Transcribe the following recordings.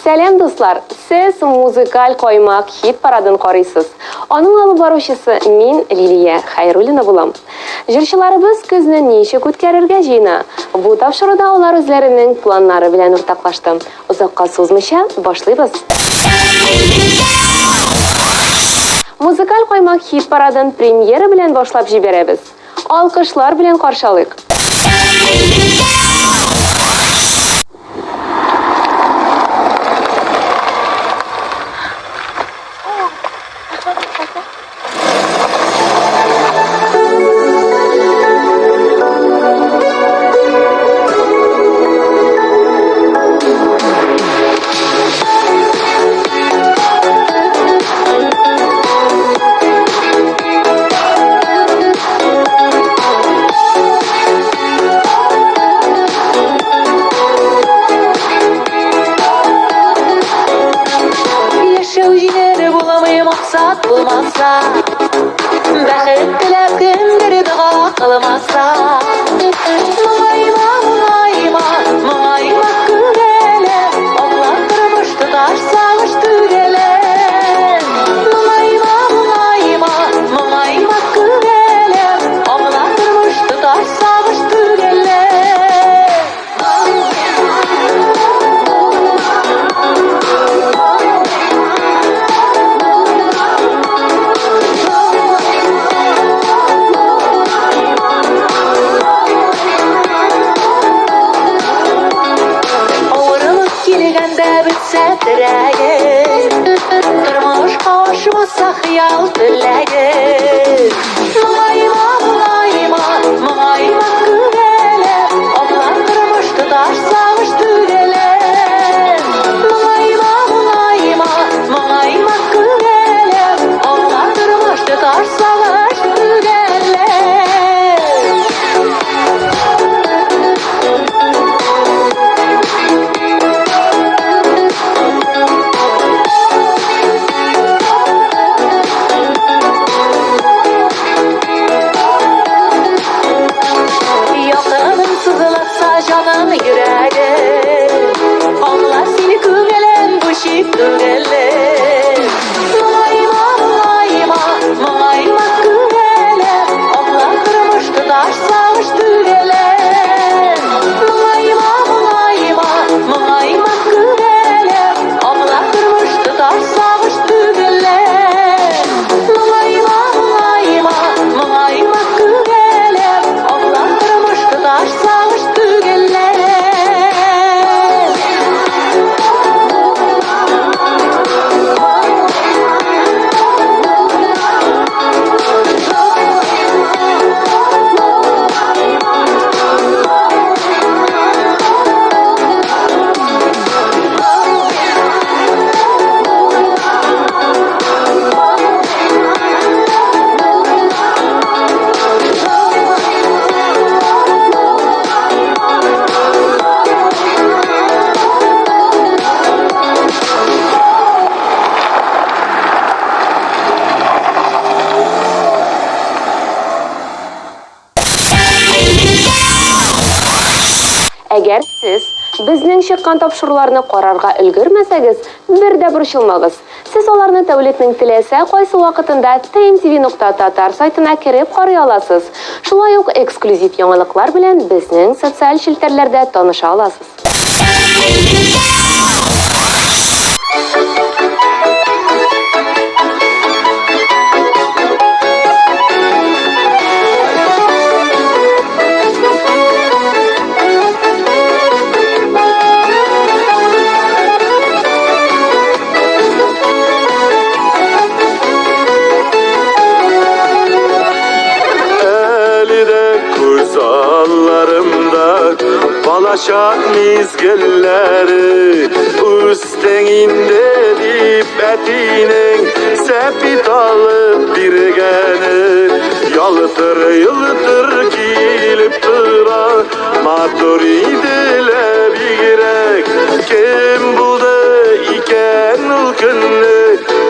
Selam dostlar, siz muzikal koymak hit paradını qaraysiz. Onun alıb baruşысы min Liliya Xayrulina bulam. Jırçılarыбыз көзне неше көткәрергә җыена. Bu тапшыруда алар үзләренең планнары белән уртаклашты. Узакка сузмыйча башлыйбыз. Музыкаль коймак хит парадын премьера белән башлап җибәрәбез. Алкышлар белән каршылык. Bulmazsa, bәхет теләп кемдер дуа кылмаса, моңайма, моңайма, моңайма күрәле, аңлап тормыш тоташ сагыш түгеле. Моңайма, моңайма, моңайма күрәле, аңлап тормыш тоташ сагыш түгеле. Тормыш кавышмаса хыял теләге. Моңайма, моңайма, моңайма күрәле, аңлар тормыш тоташ сагыш түгеле. Моңайма, моңайма, моңайма күрәле, аңлар тормыш тоташ сагыш түгеле. Canım yüreğe, anlar seni kümelen bu şif düğele. Muayma, muayma, muayma kümele, anlar kırmış tutar savaş düğele. Muayma, muayma, muayma kümele, anlar kırmış tutar savaş düğele. Muayma, muayma, muayma kümele, anlar kırmış tutar savaş düğele. Әгәр сез безнең чыккан тапшыруларны карарга өлгермәсәгез, бер дә борчылмагыз. Сез аларны тәүлекнең теләсә кайсы вакытында tmtv.tatar сайтына кирип карый аласыз. Шулай ук эксклюзив яңалыклар белән безнең социаль челтәрләрдә таныша аласыз. Balaşak mizgilleri üstenginde dip etinin sepit alıp dirgeni yalıtır yılıtır kilip tıra matur idile birek kim buldu iken ülkünü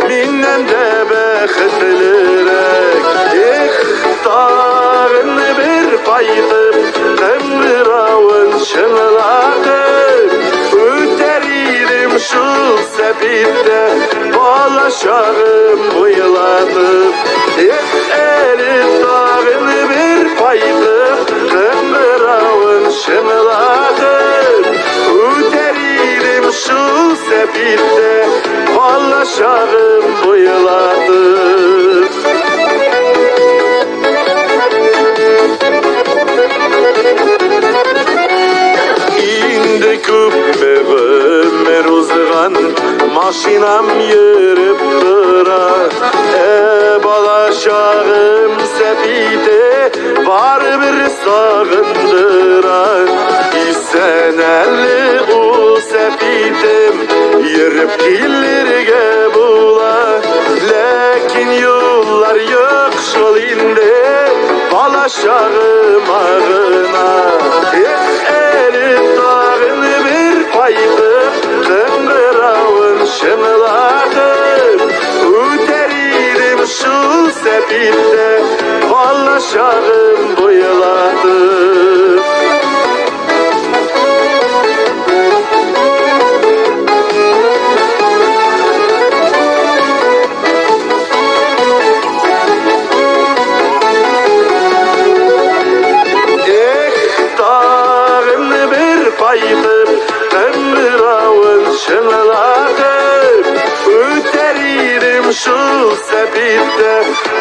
minnen de bekhtili sepite var bir sağındıran. İsen elli o sepitem yırıp killerge bula. Lekin yollar yok şol inde balaşağım ağına. Elif dağını bir paydım tıngıravın şımladım. Üteririm şu sepitte balaşağım boyaladım. Paydım ömrüravın şımladım. Üteririm şu sepitte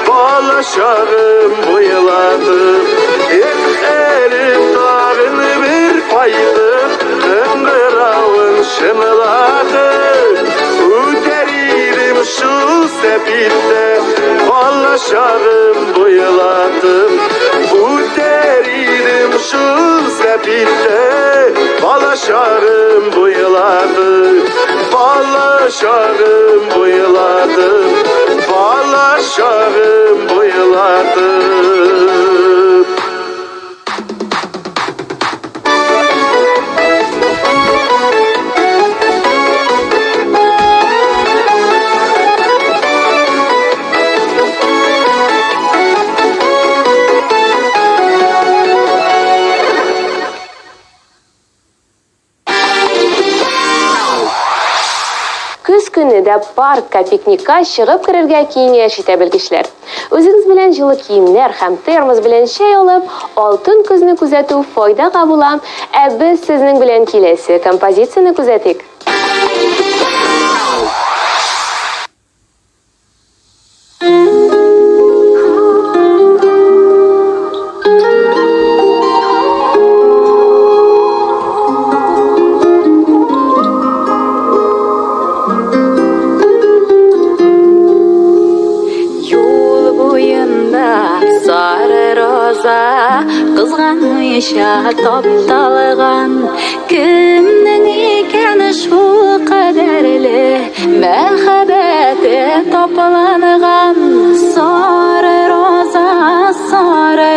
balaşağım boyaladım. Elim dağını bir paydım ömrüravın şımladım. Üteririm şu sepitte balaşağım boyaladım. Üteririm şu sepitte balaşağım boyaladım, balaşağım boyaladım, balaşağım boyaladım. Күз көнендә паркка, пикникка чыгып керергә киңәш итә белгечләр. Үзегез белән җылы киемнәр һәм термос белән чәй алып, алтын көзне күзәтү файдага була. Ә без сезнең белән киләсе композицияне күзәтик. Kızganmışa taptalgan kimning ekeni şu kaderli mehabeti toplangan. Sarı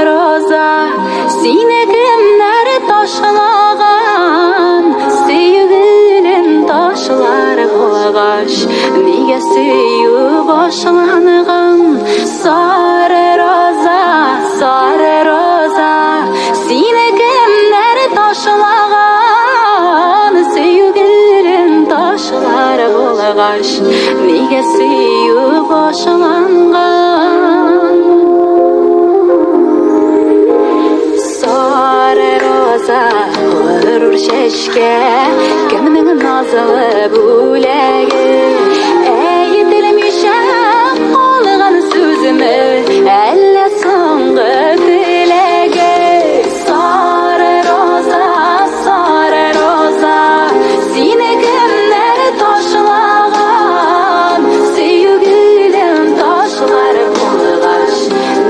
roza seni kimler taşlagan, sevgilim taşlar kolagaş niye süyü başlangan. Sarı roza seni kimler taşlagan, sevgilim taşlar kolagaş niye süyü başlangan. Sarı roza vurur şeşke kimning nazlı bulegi. Eğitilmişe olgan sözümü elle soңғы dilege. Sarı roza seni kimler taşlagan, sevgilim taşlar kolagaş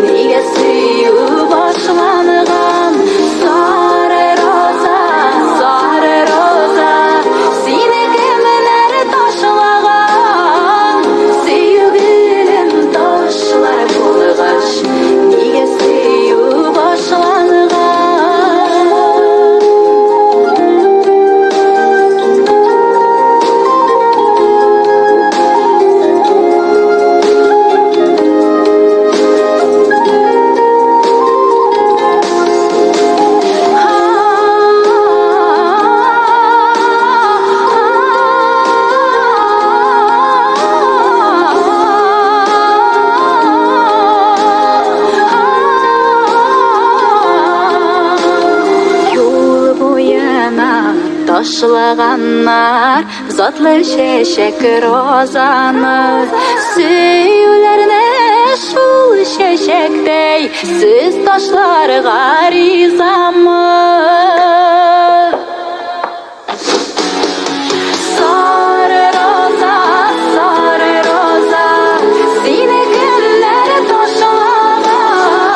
niye süyü başlangan. Sarı roza seni kimler taşlagan, sevgilim taşlar kolagaş niye süyü başlangan. Taşlaganlar zatlı şeşek rozanı, süyülerine şul şeşektey siz taşlarga rizamı. Sarı roza seni kimler taşlagan,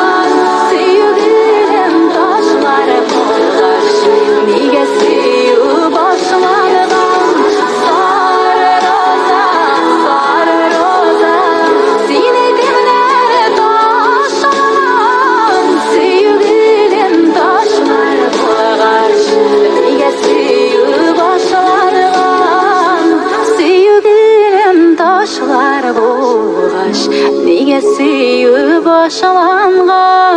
бар булгач, нигә сөю башланган?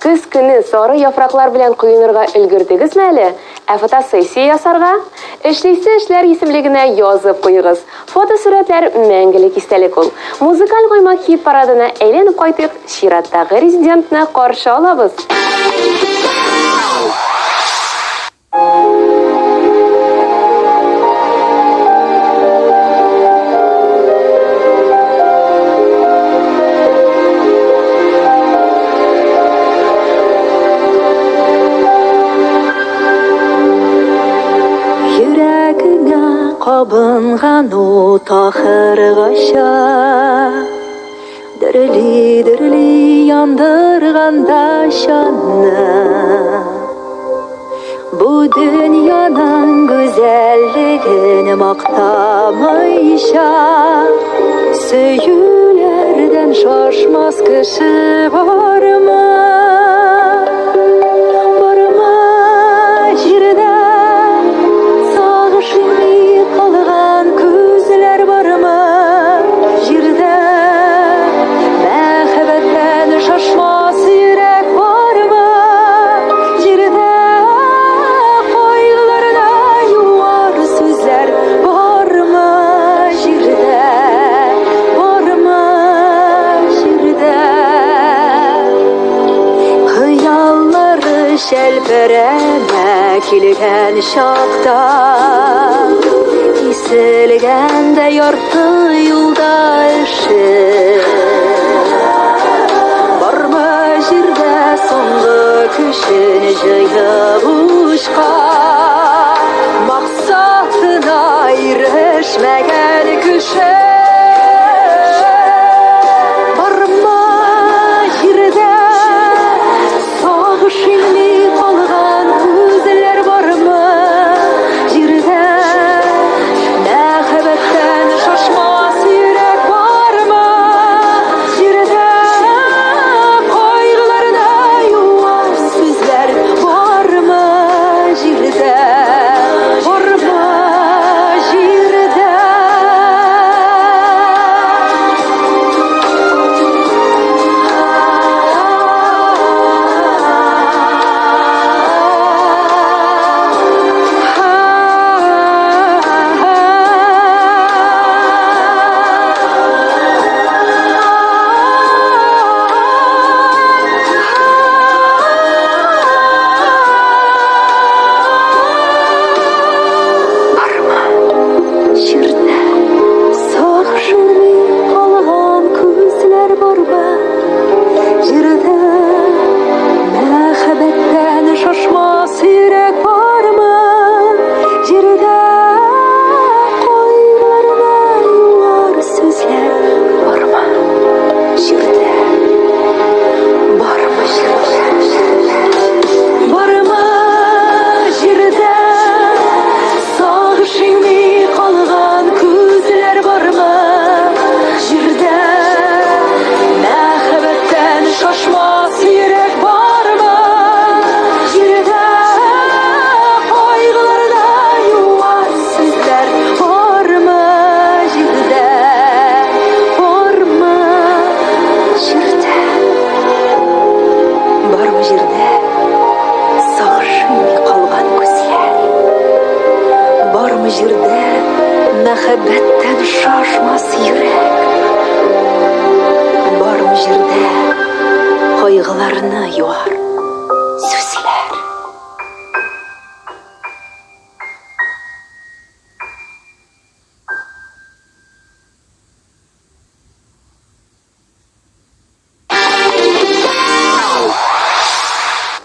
Көз көне сары яфраклар белән коенырга өлгердегезме әле? Ә фотосессия ясарга? Эшлисе эшләр исемлегенә язып куегыз. Фотосурәтләр мәңгелек истәлек ул. Музыкаль гыймак хит парадына әйләнеп кайтык, чираттагы резидентны каршы алабыз. Кабынган ут ахыргача, дөрли яндырганда шанны. Бу дөньяның гүзәллеген мактамыйча, сөюләрдән шашмас кеше бармы? Şelpereme kilgen şakta, isilgende yartı yolda ışık. Barma jirde sonlu küşün jıyıp uşka, maksatına erişmegen küşe. Barma jirde sağışını мәхәббәттән шашмас йөрәк. Бармы җирдә кайгыларны юар сүзләр.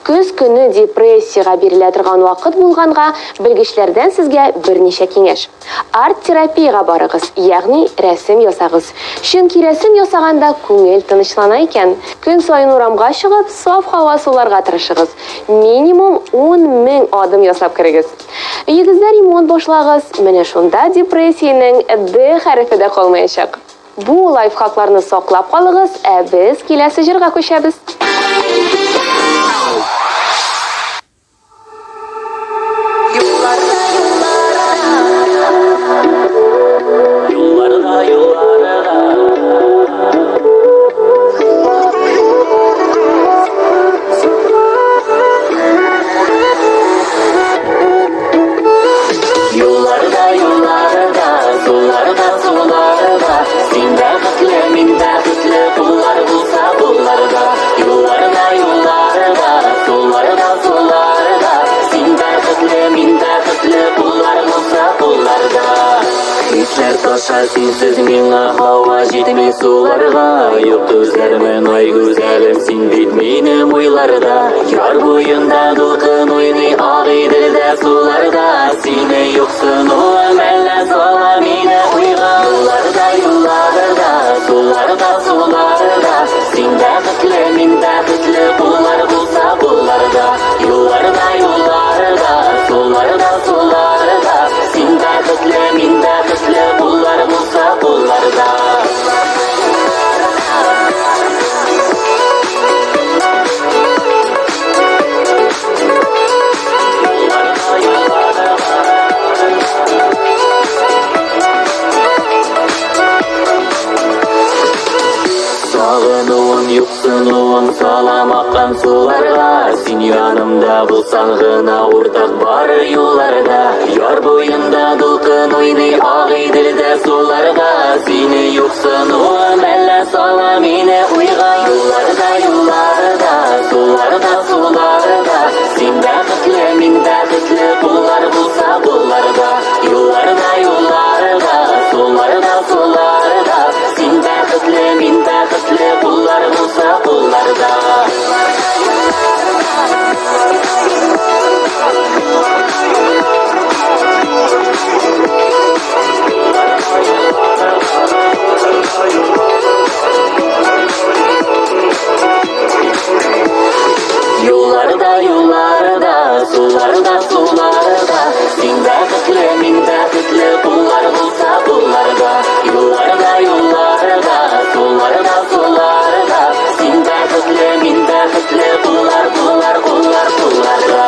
Көз көне депрессияга бирелә торган вакыт булганга, белгечләрдән сезгә берничә киңәш. Арт-терапиягә барыгыз, ягъни рәсем ясагыз. Чөнки рәсем ясаганда күңел тынычлана икән. Көн саен урамга чыгып, саф һава суларга тырышыгыз. Минимум 10,000 адым ясап кирегез. Өегездә ремонт башлагыз, менә шунда депрессиянең Д хәрефе дә калмаячак. Бу лайфхакларны саклап калыгыз, ә без киләсе җырга күчәбез. Sensiz ming'a hava жетмей суларга Юк күзләрмен ай гүзәлем син бит минем уйларда Яр буенда дулкын уйный ак иделдә суларда Сине юксынуым әллә сала мине уйга Юлларда, юлларда, суларда, суларда Син бәхетле, мин бәхетле, куллар булса кулларда Юлларда, юлларда, суларда, суларда Син бәхетле, мин бәхетле, куллар булса кулларда Сагынуым, юксынуым, салам аккан суларга Син янымда булсаң гына уртак бар юлларда Яр буенда дулкын уйный ак иделдә суларга Сине юксынуым әллә сала мине уйга Юлларда, юлларда, суларда, суларда Син бәхетле, мин бәхетле, куллар булса кулларда Юлларда, юлларда, суларда, суларда Син бәхетле, мин бәхетле, куллар булса кулларда Юлларда, юлларда, суларда, суларда Син бәхетле, мин бәхетле, куллар булса кулларда Юлларда, юлларда, суларда, суларда Син бәхетле, мин бәхетле, куллар, куллар, куллар, кулларда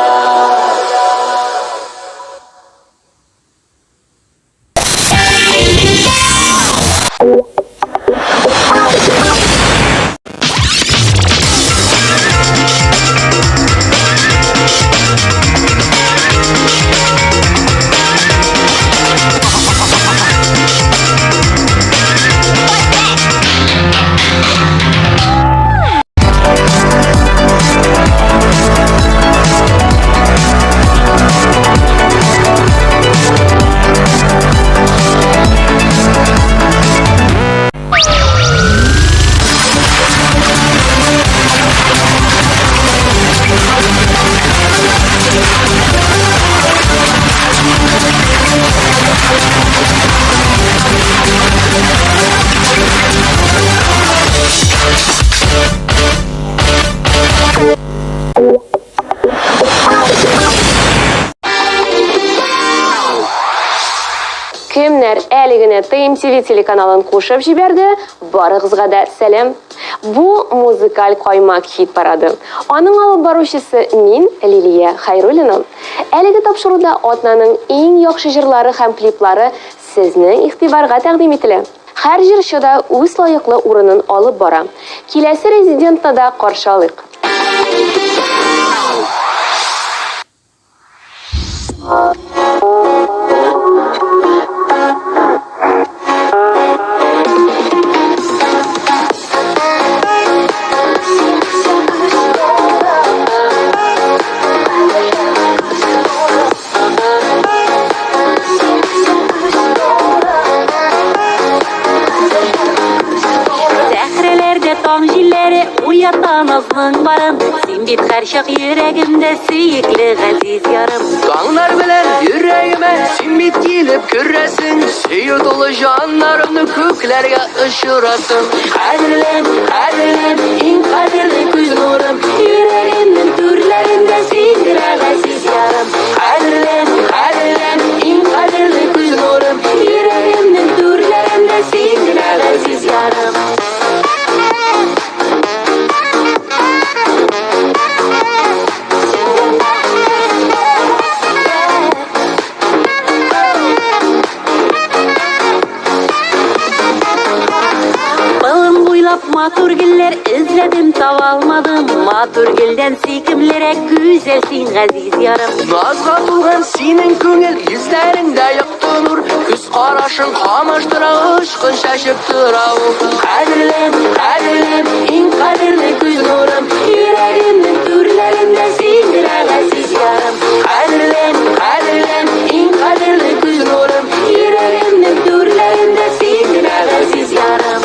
Кемнәр әле генә TMTV телеканалын кушып җибәрде, барыгызга да сәлам. Бу музыкаль каймак хит парады. Аның алып баручысы мин, Лилия Хайруллина. Әлеге тапшыруда атнаның иң яхшы җырлары һәм клиплары сезнең игътибарга тәкъдим ителә. Һәр җырчы да үз лаеклы урынын алып бара. Киләсе резидентны да каршы алыйк. Назның барын, син бит һәр чак йөрәгемдә сөекле газиз ярым. Таңнар белән йөрәгемә син бит килеп керәсең, сөю тулы җаннарымны күкләргә очырасың. Кадерлем, кадерлем, иң кадерле күз нурым, йөрәгемнең түрләрендә син газиз ярым. Кадерлем, кадерлем, иң кадерле күз нурым, йөрәгемнең түрләрендә син газиз ярым. Göremedim tavalmadım Matur gülden sikimlere güzelsin gaziz yarım Nazga tulgan senin köngel yüzlerinde yaktı nur Küs karашın kamaştıra ışkın şaşıp tırav Kadirlem, kadirlem, in kadirli göz nurum Yüreğimin türlerinde sindire gaziz yarım Kadirlem, kadirlem, in kadirli göz nurum Yüreğimin türlerinde sindire gaziz yarım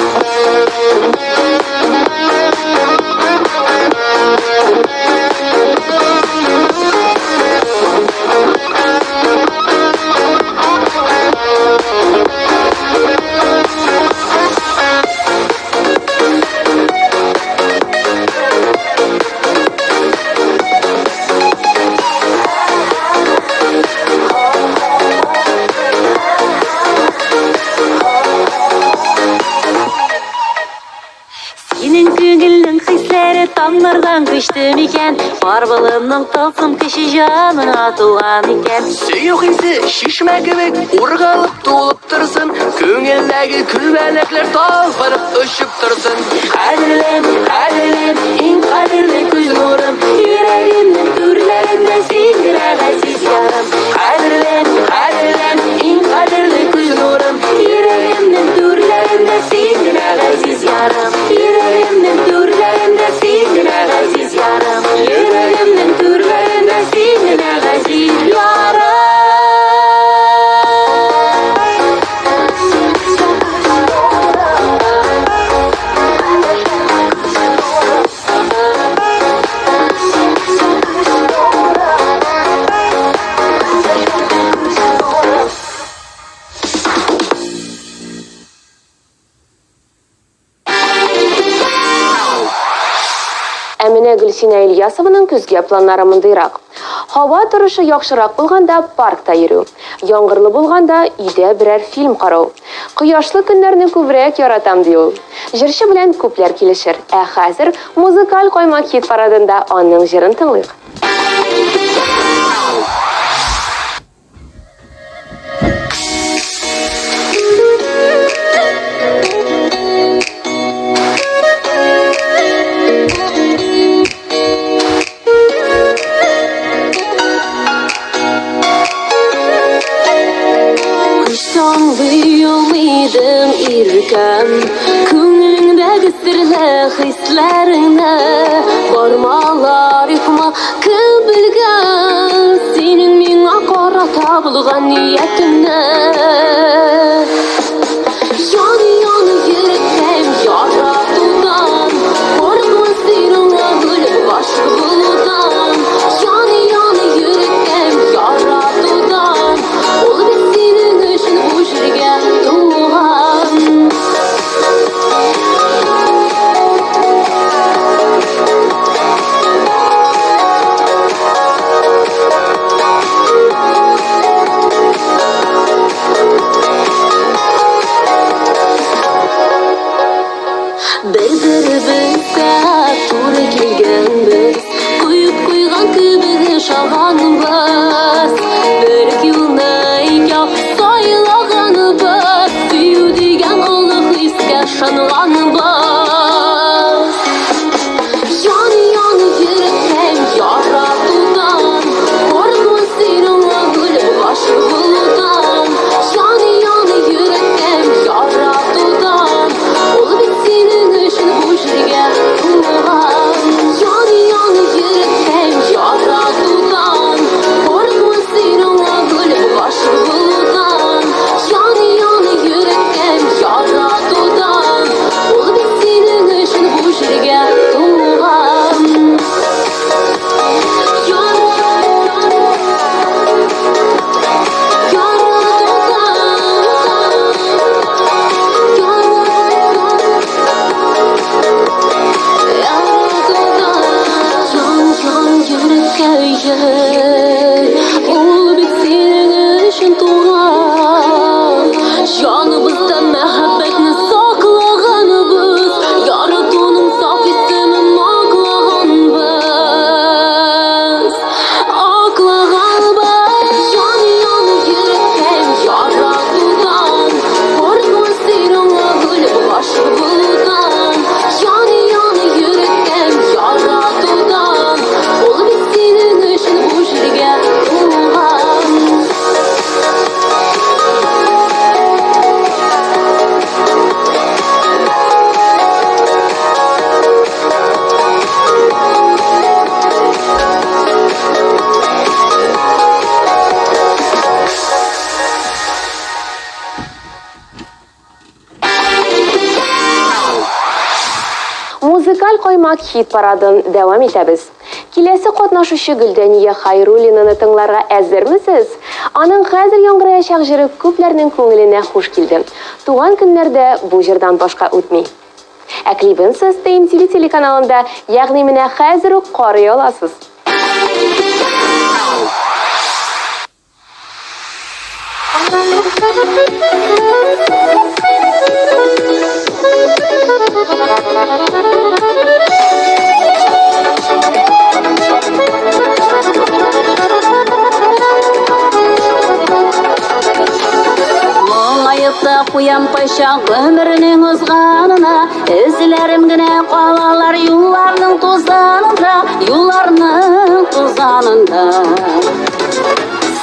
Senin köngülün hisleri tanlardan güçtüm iken Marbalımның tılsım kişi janına tuğan iken Suyuk isi şişme gibi urgalıp tulup tırsın Köngildeki külbenekler talpırıp ışıp tırsın Kadirlem, kadirlem, in kadirli göz nurum Yüreğimin türlerinde sindire gaziz yarım Kadirlem, kadirlem, in kadirli göz nurum Yüreğimin türlerinde sindire gaziz yarım Yüreğimin türlerinde sindire gaziz yarım Yüreğimin türlerinde sindire gaziz yarım Әминә Гөлсинә Ильясованың көзгә планнары мондыйрак. Һава торышы яхшырак булганда паркта йөрү. Яңгырлы булганда өйдә берәр фильм карау. Кояшлы көннәрне күбрәк яратам ди ул. Җырчы белән күпләр килешер. Ә хәзер музыкаль каймак хит парадында аның җырын тыңлыйк. Yollaydım irkam Көңіліңдегі сірлі хисләріңі Бармалар йықма кім білген Сенің миңа қарата булган ниятіңні Яны йөрәктәм яратудан Қорқма сенің өліп ғашық болудан Яны йөрәктәм яратудан Ул бит сенің үшін бұл жерге туған Бір-бірімізге туры келгенбіз Құйып қойған күбігі шалғанбыз Бір кеуінайық сайлағанбыз Сүю деген ұлық іске шанғанбыз Яны йөрәктәм яратудан Қорқма сенің өліп ғашық болудан Яны йөрәктәм яратудан Ул бит сенің үшін бұл жерге туған Яны йөрәктәм яратудан Қорқма сенің өліп ғашық болудан Яны йөрәктәм яратудан Ул бит сенің үшін бұл жерге туған Ул бит сенің үшін туған Жаныбызда мәхәббәтне саклаганбыз Яратуның саф исемен аклаганбыз Яны йөрәктәм яратудан Қорқма сенің өліп ғашық болудан Яны йөрәктәм тармак хит парадын дәвам итәбез. Киләсе катнашучы Гөлдәния Хайруллинаны тыңларга әзермесез? Аның хәзер яңгыраячак җыры күпләрнең күңеленә хуш килде. Туган көннәрдә бу җырдан башка үтми. Ә клипын сез TMTV телеканалында, ягъни менә хәзер үк карый аласыз. Моңайыпта куям пайшак өмірінің узганына, эзләрем генә калалар юлларның тузанында.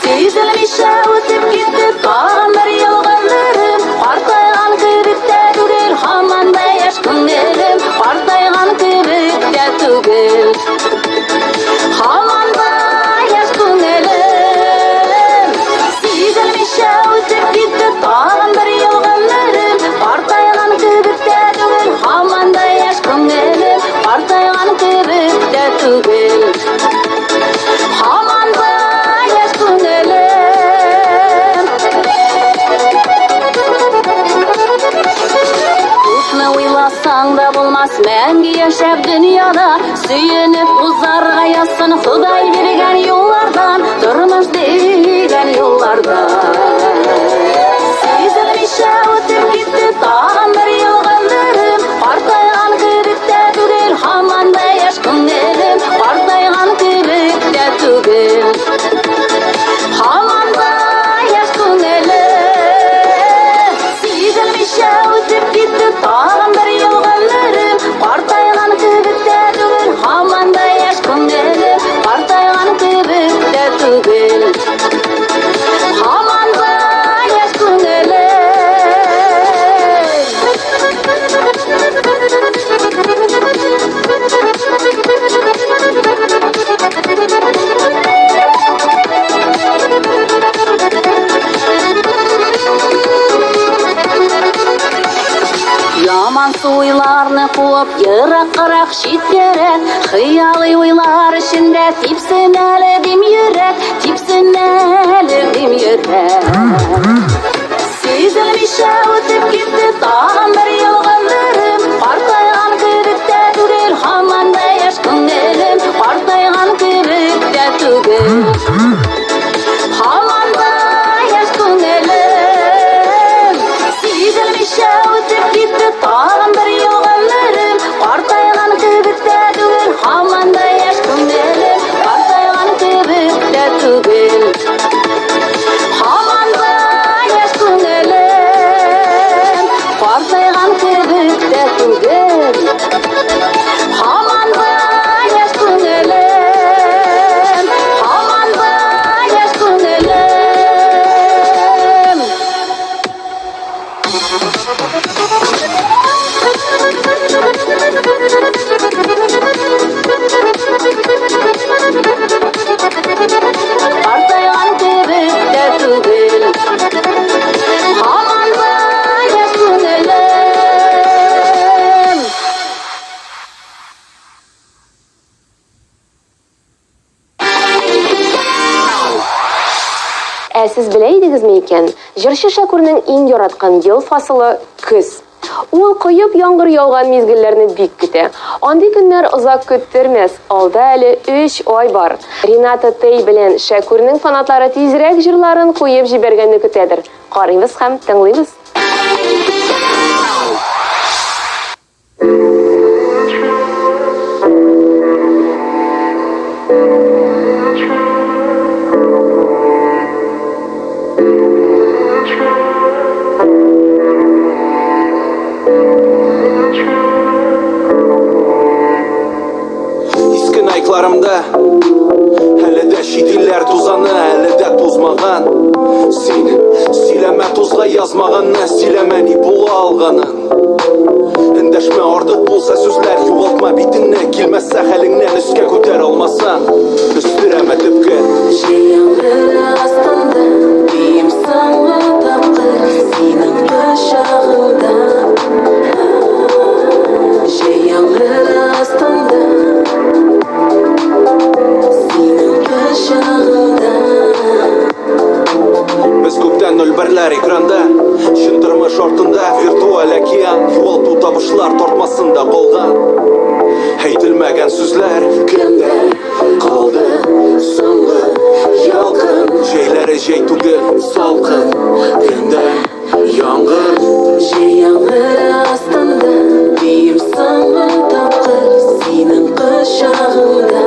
Сизелмичә үтеп китте тагын бер ел гомерем, картайган кебек тә түгел, һаман да яшь күңелем, картайган кебек тә түгел, һаман да яшь күңелем. Сизелмичә үтеп китте тагын бер ел гомерем, картайган кебек тә түгел, һаман да яшь күңелем, картайган кебек тә түгел, һаман да яшь күңелем. Күпне уйласаң да булмас мәңге яшәп дөньяда, сөенеп узарга язсын Ходай биргән юллардан, тормыш дигән юллардан. Сизелмичә үтеп китте тагын бер ел гомерем, картайган кебек тә түгел, һаман да яшь күңелем, картайган кебек тә түгел, һаман да яшь күңелем. Сизелмичә үтеп китте тагын бер ел гомерем, картайган кебек тә түгел, һаман да яшь күңелем, картайган кебек тә түгел, һаман да яшь күңелем. Яман суйларны куып, ераккарак читкәрәк, хыялый уйлар эчендә типсен әле дим йөрәк, типсен әле дим йөрәк. Сизелмичә үтеп китте тагын бер ел гомерем, картайган кебек тә түгел, һаман да яшь күңелем, картайган кебек тә түгел, һаман да яшь күңелем. Сизелмичә үтеп китте тагын бер ел гомерем, картайган кебек тә түгел, һаман да яшь күңелем, картайган кебек тә түгел, һаман да яшь күңелем, картайган кебек тә түгел, һаман да яшь күңелем, һаман да яшь күңелем. Картайган кебек тә түгел, һаман да яшь күңелем. Ә сез белә идегезме икән, җырчы Шәкүрнең иң яраткан ел фасылы көз. Ул коеп яңгыр яуган мизгелләрне бик көтә. Андый көннәр озак көттермәс. Алда әле 3 ай бар. Рената Тей белән Шәкүрнең фанатлары тизрәк җырларын куеп җибәргәнне көтәдер. Карыйбыз һәм тыңлыйбыз. Әле дә шитилләр тузаны, әле дә тузмаган. Син сөйләмә тузга язмаганны, сөйләмә ни була алганын. Эндәшмә артык булса сүзләр, югалтма битеңне, килмәсә хәлеңнән өскә күтәр алмасаң, өстөрәмә төпкә. Җыяңгыр астында, бием соңгы тапкыр, синең кочагыңда. Җыяңгыр астында Ташлар тартмасында калган әйтелмәгән сүзләр. Кемдә калды соңгы ялкын? Җәйләре җәй түгел, салкын. Кемдә яңгыр? Җәй яңгыры астында бием соңгы тапкыр синең кочагыңда.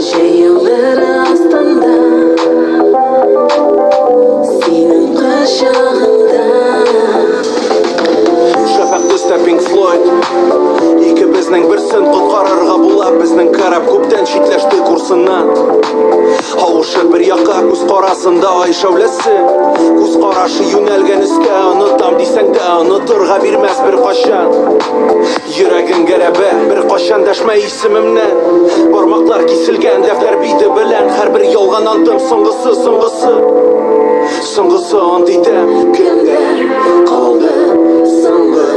Җәй яңгыры астында синең кочагыңда. Шәфәкъ төстә Pink Floyd. Икебезнең берсен коткарырга була. Безнең карап күптән читләште курсыннан. Авышып бер якка күз карасында ай шәүләсе. Күз карашы юнәлгән өскә, онытам дисәң дә онытырга бирмәс бер качан. Йөрәгең гәрәбә, бер качан дәшмә исемемнән. Бармаклар киселгән дәфтәр бите белән һәрбер ялган антым соңгысы. Соңгысы ант итәм. Кемдә калды соңгы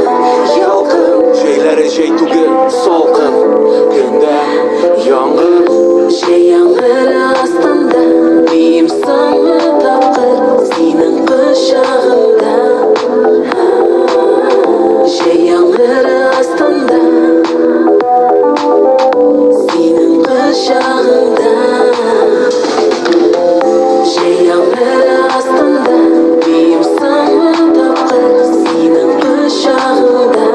ялкын? Җәйләре җәй түгел, салкын. Кемдә яңгыр? Җәй яңгыры астында бием соңгы тапкыр синең кочагыңда. Җәй яңгыры астында синең кочагыңда. Җәй яңгыры астында бием соңгы тапкыр синең кочагыңда.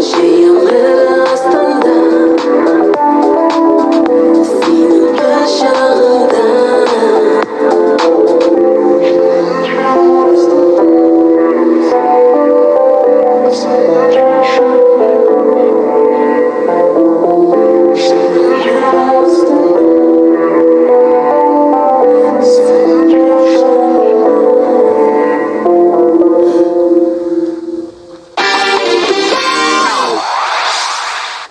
Җәй яңгыры астында синең кочагыңда.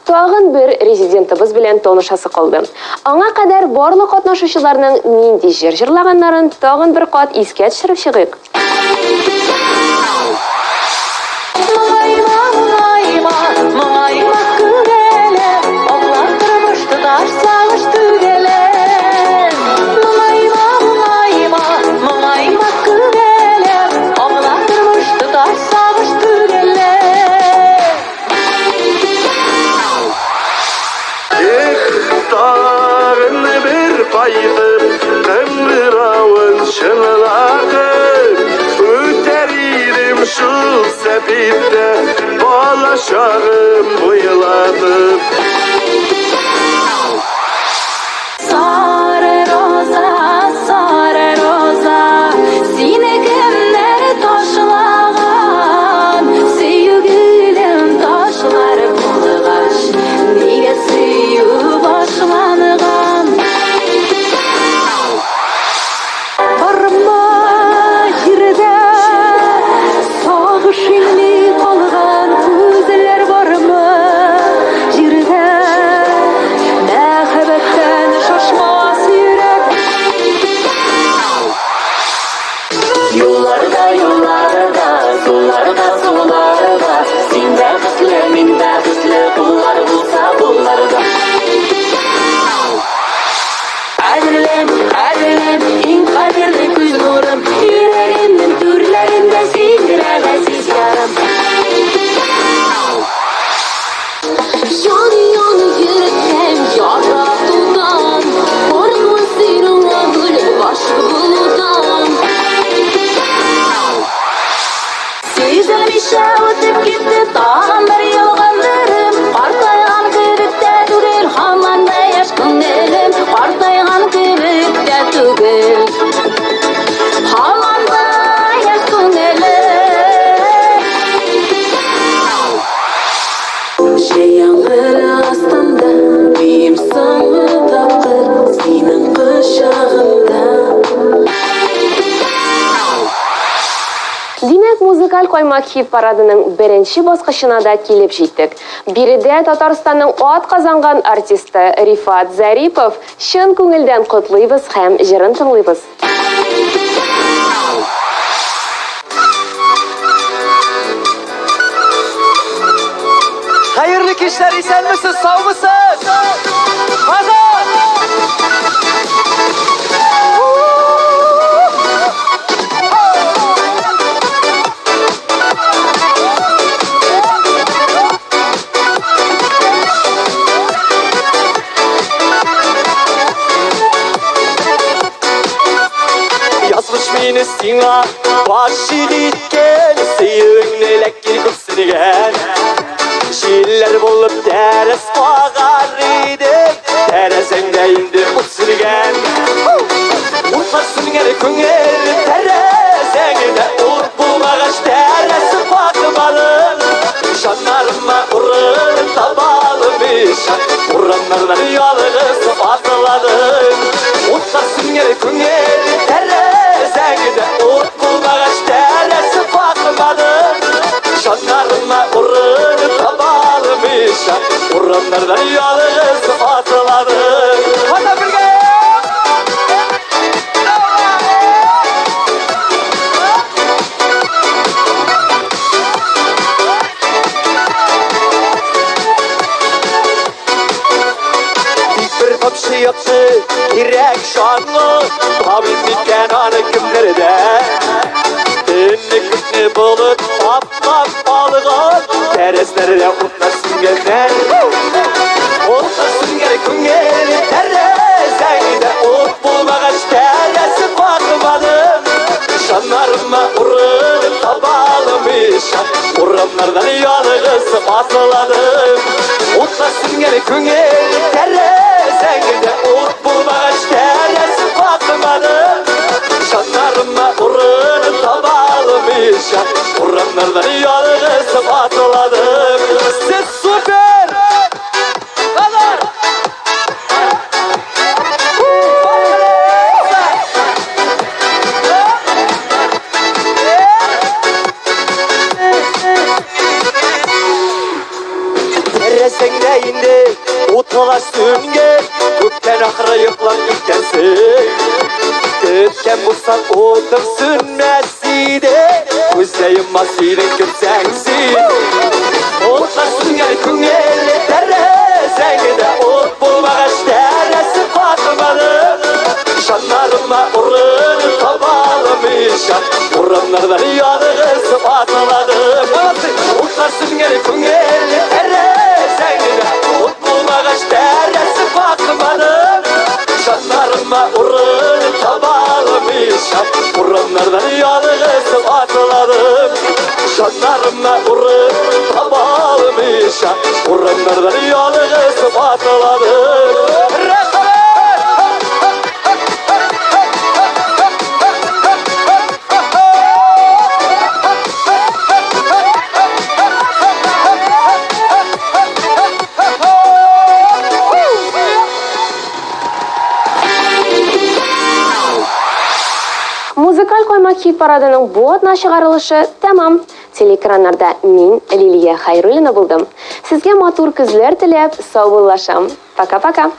Тагын бер резидентыбыз белән танышасы калды. Аңа кадәр барлык катнашучыларның нинди җыр җырлаганнарын тагын бер кат искә төшереп чыгыйк. Моңайма күрәле, аңлап тормыш тоташ сагыш түгеле. Моңайма күрәле, аңлап тормыш тоташ сагыш түгеле. Tağın bir kayıp kımbıravın şınılatır. Öteririm şu sepitte balaşarım bıyılatıp. Sarı roza, seni kimler taşlagan? Sevgilim taşlar bulgaç, niye süyü başlangan? Barma yerde, sağışını kalgan gözler barma yerde. Мәхәббәттән шашмас йөрәк. Юлларда, суларда, син бәхетле, мин бәхетле, куллар булса кулларда. Кадерлем, иң кадерле күз нурым, йөрәгемнең түрләрендә синдерә газиз ярым. Яны йөрәктән ярап тутан, коркма син аңа гөле башы булудан. Сизелмичә үтеп китте тагын бер ялганларым, картайган кебек тә түгел, һаман да яшь күңелем, картайган кебек тә түгел, һаман да яшь күңелем. Җәй яңгыры астында бием соңгы тапкыр синең кочагыңда. Димәк, музыкаль каймак хит парадының беренче баскычына да килеп җиттек. Биредә Татарстанның ат казанган артисты Рифат Зарипов чын күңелдән котлыйбыз һәм җырын тыңлыйбыз. Hayırlı kişler, isen misin, sağ mısın? Hazır! Сиңа башы кеткен сүйігің электр күпсінген Жиллер болып дәріс бағар еді Тәрізіңде инді ұтсырген Ұтқасын кәлі көңел тәрізіңде Ұт болмағаш тәрісі бақымалым Жанарыма ұрын табалым ешан Ұраннардан ұялығыз атыладым Ұтқасын кәлі көңел тәрізіңде Ұт болмағаш тәрісі бақымалым Жанарыma ұрын табалım ешан Ұраннардан ұялығыз атыладым Hadi birge! Kapşı yaptı direk şanlı Tabin diken anı kimlerde Dinli kütni bulup Aplap balığa Tereslerde utlasın gezer Utlasın gel küngeli Terezeyde ut bulmağaç teresi bakmadım Şanlarıma urun tabalım işan Uranlardan yalığız basıladım Utlasın gel küngeli Terezeyde ut bulmağaç teresi bakmadım Şanlarıma urun tabalım işan Uranlardan yalığız basıladım Siz süper! Kadar! Teresinde indi utulaş sünge Gökten ahırı yıklan gitkensin Ötken bulsan otur sünmesiydi Gözleyim masinin köpsensin Utlaş sünge küngeli teresinde Ut bulmağaç teresi bakmadım Şanlarıma urun tabalım işan Uranlardan yalığız atıladım Utlaş sünge küngeli teresinde Ut bulmağaç teresi bakmadım Şanlarıma urun tabalım işan Uranlardan yalığız atıladım Şanlarıma urun tabalım işan Uranlardan yalığız atıladım Музыкаль койма хит парадының bu атна чыгарылышы тәмам. Телекраннарда мин Лилия Хайруллина булдым. Сезгә матур күзләр теләп, сау булашам. Пока-пока.